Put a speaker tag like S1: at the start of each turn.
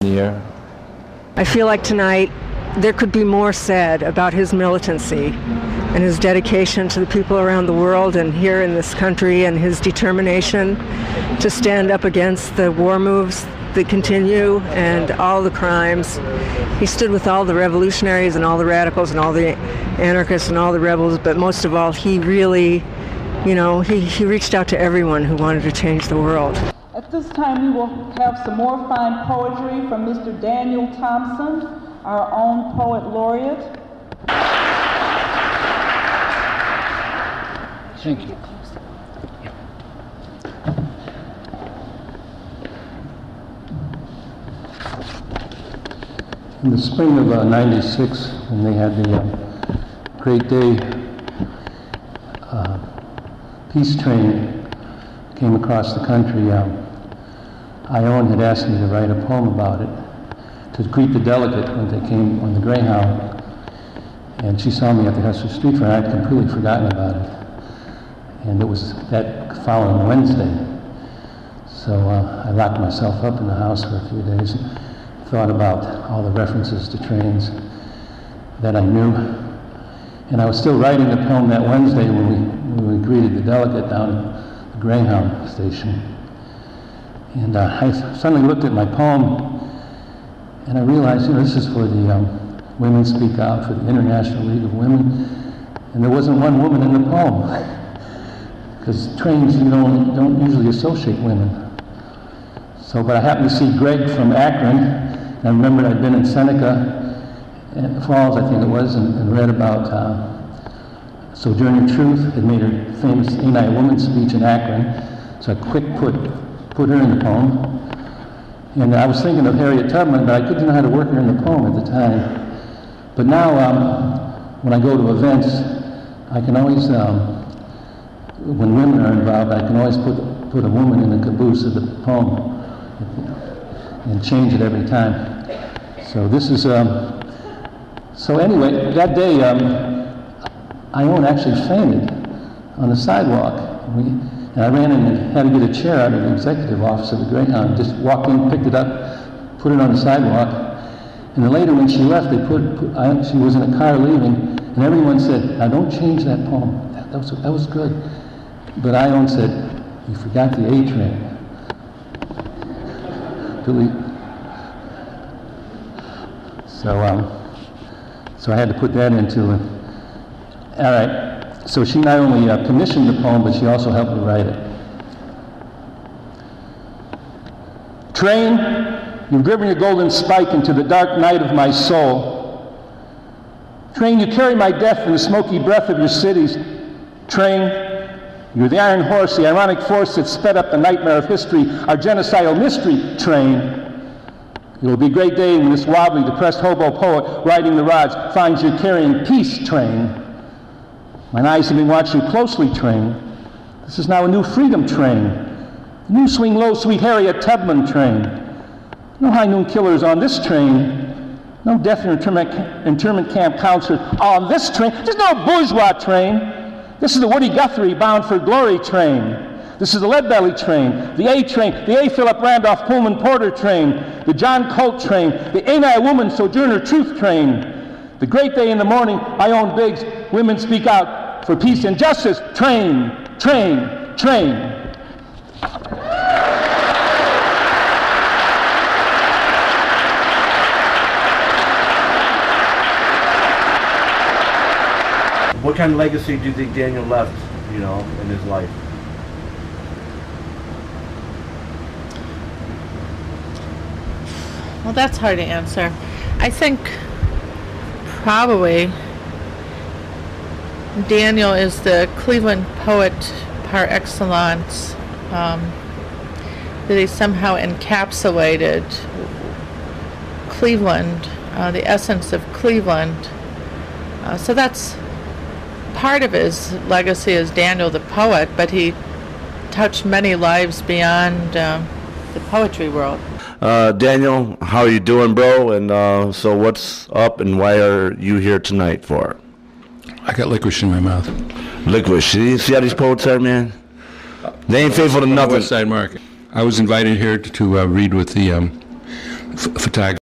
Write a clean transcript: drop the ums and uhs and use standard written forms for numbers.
S1: year.
S2: I feel like tonight there could be more said about his militancy and his dedication to the people around the world and here in this country, and his determination to stand up against the war moves that continue and all the crimes. He stood with all the revolutionaries and all the radicals and all the anarchists and all the rebels, but most of all, he really, he reached out to everyone who wanted to change the world.
S3: At this time, we will have some more fine poetry from Mr. Daniel Thompson, our own poet laureate.
S1: Thank you.
S4: In the spring of '96, when they had the Great Day peace train came across the country, Ione had asked me to write a poem about it, to greet the delegate when they came on the Greyhound. And she saw me at the Hester Street Fair, and I'd completely forgotten about it. And it was that following Wednesday. So I locked myself up in the house for a few days and thought about all the references to trains that I knew. And I was still writing the poem that Wednesday when we greeted the delegate down at the Greyhound station. And I suddenly looked at my poem, and I realized, this is for the Women Speak Out, for the International League of Women, and there wasn't one woman in the poem, because trains don't usually associate women. So, but I happened to see Greg from Akron, and I remembered I'd been in Seneca Falls, I think it was, and read about Sojourner Truth had made her famous Ain't I a Woman speech in Akron, so I quick put her in the poem. And I was thinking of Harriet Tubman, but I didn't know how to work her in the poem at the time. But now, when I go to events, I can always, when women are involved, I can always put a woman in the caboose of the poem and change it every time. So this is, so anyway, that day, Ione actually fainted on the sidewalk. And I ran in and had to get a chair out of the executive office of the Greyhound, just walked in, picked it up, put it on the sidewalk. And then later when she left, she was in a car leaving, and everyone said, now don't change that poem. That was good. But Ione said, you forgot the A train. So I had to put that into it. All right. So she not only commissioned the poem, but she also helped me write it. Train, you've driven your golden spike into the dark night of my soul. Train, you carry my death in the smoky breath of your cities. Train, you're the iron horse, the ironic force that sped up the nightmare of history, our genocidal mystery. Train, it will be a great day when this wobbly, depressed hobo poet riding the rods finds you carrying peace. Train. Mine eyes have been watching closely, train. This is now a new freedom train. A new swing low, sweet Harriet Tubman train. No high noon killers on this train. No death and internment camp counselors on this train. There's no bourgeois train. This is the Woody Guthrie bound for glory train. This is the Leadbelly train, the A train, the A. Philip Randolph Pullman Porter train, the John Colt train, the Ain't I a Woman Sojourner Truth train. The great day in the morning, Ione Biggs, Women Speak Out for Peace and Justice. Train, train, train.
S5: What kind of legacy do you think Daniel left, in his life?
S6: Well, that's hard to answer. I think probably Daniel is the Cleveland poet par excellence, that he somehow encapsulated Cleveland, the essence of Cleveland. So that's part of his legacy as Daniel the poet, but he touched many lives beyond the poetry world.
S5: Daniel, how are you doing, bro? And so what's up and why are you here tonight for?
S7: I got licorice in my mouth.
S5: Licorice. See how these poets are, man? They ain't faithful to nothing.
S7: West Side Market. I was invited here to read with the photography.